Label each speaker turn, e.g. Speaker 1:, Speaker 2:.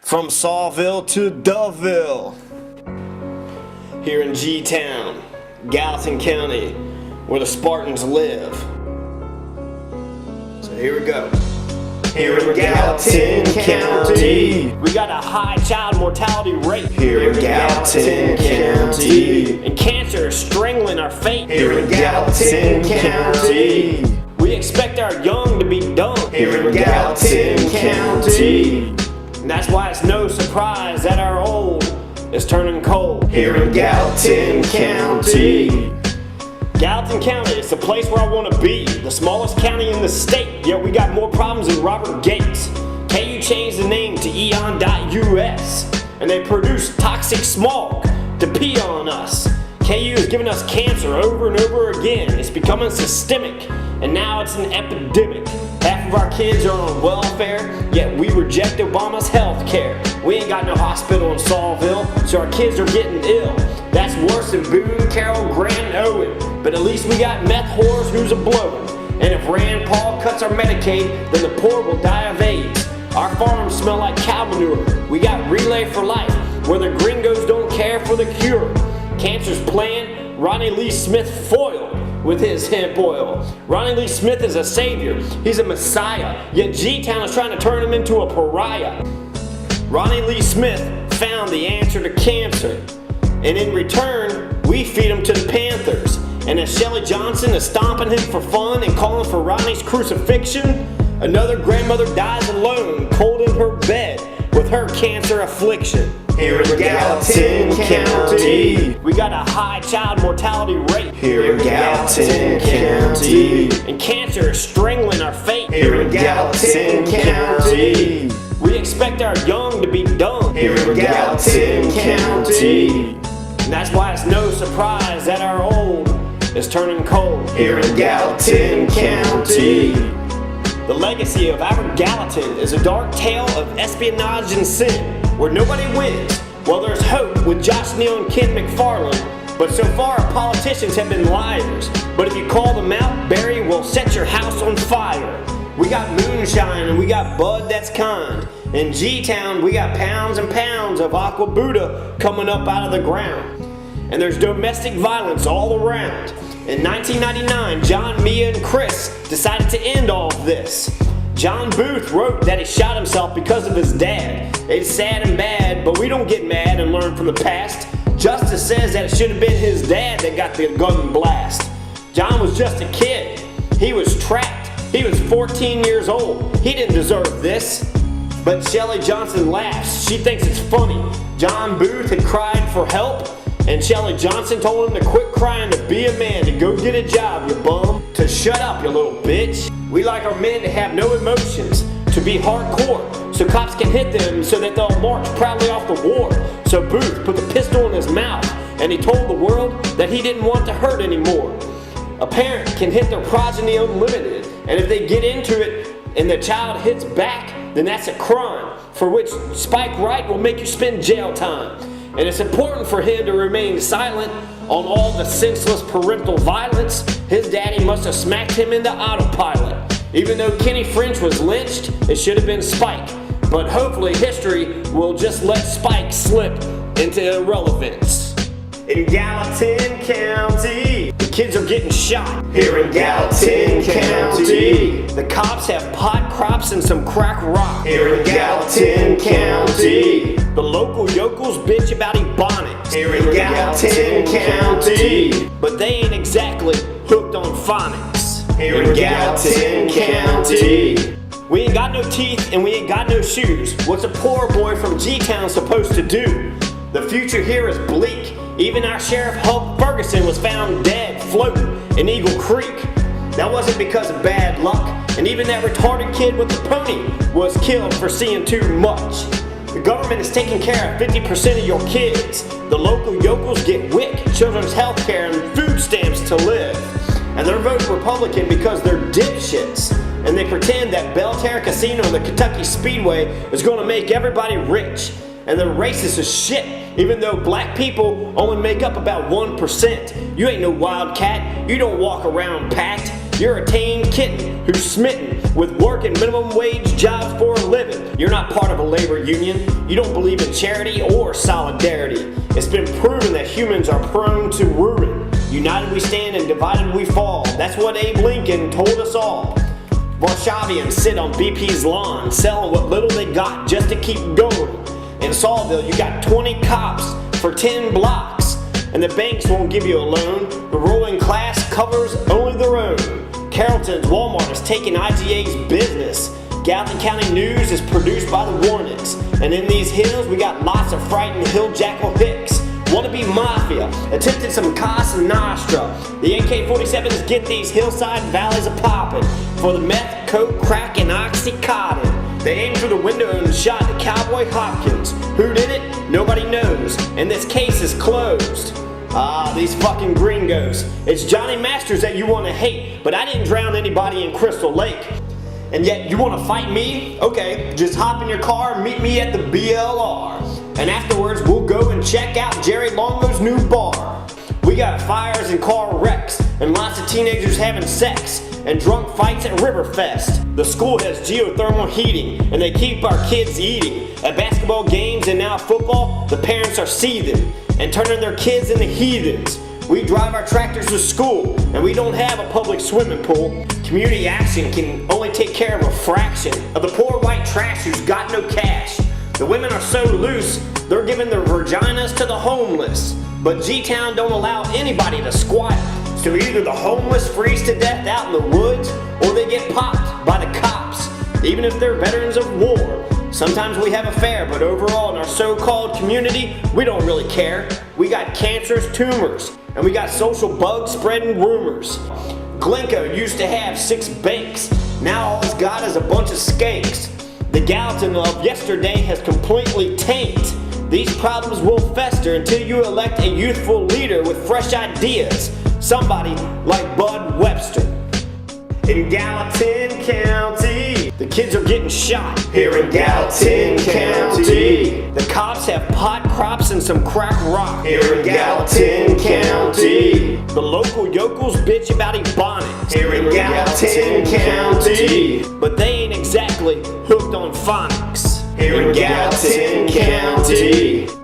Speaker 1: From Sawville to Doveville, here in G-Town, Gallatin County, where the Spartans live. So here we go. Here in Gallatin County, we got a high child mortality rate. Here in Gallatin County, and cancer is strangling our fate. Here in Gallatin County, we expect our young to be dumb. Here in Gallatin County, and that's why it's no surprise that our old is turning cold. Here in Gallatin County. Gallatin County is the place where I want to be. The smallest county in the state, yet we got more problems than Robert Gates. KU changed the name to eon.us, and they produce toxic smog to pee on us. KU is giving us cancer over and over again. It's becoming systemic, and now it's an epidemic. Half of our kids are on welfare, yet we reject Obama's health care. We ain't got no hospital in Sawville, so our kids are getting ill. That's worse than Boone, Carroll, Grant, and Owen. But at least we got meth whores who's a-blowing. And if Rand Paul cuts our Medicaid, then the poor will die of AIDS. Our farms smell like cow manure. We got Relay for Life, where the gringos don't care for the cure. Cancer's plan, Ronnie Lee Smith foiled with his hemp oil. Ronnie Lee Smith is a savior. He's a messiah, yet G-Town is trying to turn him into a pariah. Ronnie Lee Smith found the answer to cancer, and in return, we feed him to the Panthers. And as Shelly Johnson is stomping him for fun and calling for Ronnie's crucifixion, another grandmother dies alone, cold in her bed with her cancer affliction. Here in Gallatin County, we got a high child mortality rate. Here in Gallatin County, and cancer is strangling our fate. Here in Gallatin County, we expect our young to be dumb. Here in Gallatin County, and that's why it's no surprise that our old is turning cold. Here in Gallatin County, the legacy of our Gallatin is a dark tale of espionage and sin, where nobody wins. Well, there's hope with Josh Neal and Ken McFarland, but so far our politicians have been liars. But if you call them out, Barry will set your house on fire. We got moonshine and we got bud that's kind. In G-Town, we got pounds and pounds of aqua Buddha coming up out of the ground. And there's domestic violence all around. In 1999, John, Mia, and Chris decided to end all of this. John Booth wrote that he shot himself because of his dad. It's sad and bad, but we don't get mad and learn from the past. Justice says that it should have been his dad that got the gun blast. John was just a kid. He was trapped. He was 14 years old. He didn't deserve this. But Shelly Johnson laughs. She thinks it's funny. John Booth had cried for help, and Shelly Johnson told him to quit crying, to be a man, to go get a job, you bum, to shut up, you little bitch. We like our men to have no emotions, to be hardcore, so cops can hit them so that they'll march proudly off the war. So Booth put the pistol in his mouth, and he told the world that he didn't want to hurt anymore. A parent can hit their progeny unlimited, and if they get into it and the child hits back, then that's a crime, for which Spike Wright will make you spend jail time. And it's important for him to remain silent on all the senseless parental violence. His daddy must have smacked him into autopilot. Even though Kenny French was lynched, it should have been Spike. But hopefully history will just let Spike slip into irrelevance. In Gallatin County, the kids are getting shot. Here in Gallatin County, the cops have pot crops and some crack rock. Here in Gallatin County, the local yokels bitch about Ebonics. Here in Gallatin County, but they ain't exactly hooked on phonics. Here in Gallatin County, we ain't got no teeth and we ain't got no shoes. What's a poor boy from G-Town supposed to do? The future here is bleak. Even our Sheriff Hulk Ferguson was found dead floating in Eagle Creek. That wasn't because of bad luck, and even that retarded kid with the pony was killed for seeing too much. The government is taking care of 50% of your kids. The local yokels get WIC, children's health care, and food stamps to live. And they're voting Republican because they're dipshits. And they pretend that Belterra Casino and the Kentucky Speedway is going to make everybody rich. And they're racist as shit, even though black people only make up about 1%. You ain't no wildcat. You don't walk around packed. You're a tame kitten who's smitten with working minimum wage jobs for a living. You're not part of a labor union. You don't believe in charity or solidarity. It's been proven that humans are prone to ruin. United we stand and divided we fall. That's what Abe Lincoln told us all. Varshavians sit on BP's lawn, selling what little they got just to keep going. In Saulville, you got 20 cops for 10 blocks, and the banks won't give you a loan. The ruling class covers only their own. Carrollton's Walmart is taking IGA's business. Gallatin County News is produced by the Warnicks. And in these hills, we got lots of frightened hill jackal hicks. Wannabe mafia, attempted some Casa Nostra. The AK-47s get these hillside valleys a poppin'. For the meth, coke, crack, and oxycontin. They aimed through the window and shot the Cowboy Hopkins. Who did it? Nobody knows. And this case is closed. Ah, these fucking gringos. It's Johnny Masters that you want to hate, but I didn't drown anybody in Crystal Lake. And yet you want to fight me? Okay, just hop in your car and meet me at the BLR. And afterwards we'll go and check out Jerry Longo's new bar. We got fires and car wrecks, and lots of teenagers having sex, and drunk fights at Riverfest. The school has geothermal heating, and they keep our kids eating. At basketball games and now football, the parents are seething and turning their kids into heathens. We drive our tractors to school, and we don't have a public swimming pool. Community action can only take care of a fraction of the poor white trash who's got no cash. The women are so loose, they're giving their vaginas to the homeless. But G-Town don't allow anybody to squat. So either the homeless freeze to death out in the woods, or they get popped by the cops, even if they're veterans of war. Sometimes we have a fair, but overall in our so-called community, we don't really care. We got cancerous tumors, and we got social bugs spreading rumors. Glencoe used to have 6 banks. Now all it's got is a bunch of skanks. The Gallatin of yesterday has completely tanked. These problems will fester until you elect a youthful leader with fresh ideas. Somebody like Bud Webster. In Gallatin County, the kids are getting shot. Here in Gallatin County, the cops have pot crops and some crack rock. Here in Gallatin County, the local yokels bitch about ebonics. Here in Gallatin County, but they ain't exactly hooked on phonics. Here in Gallatin County.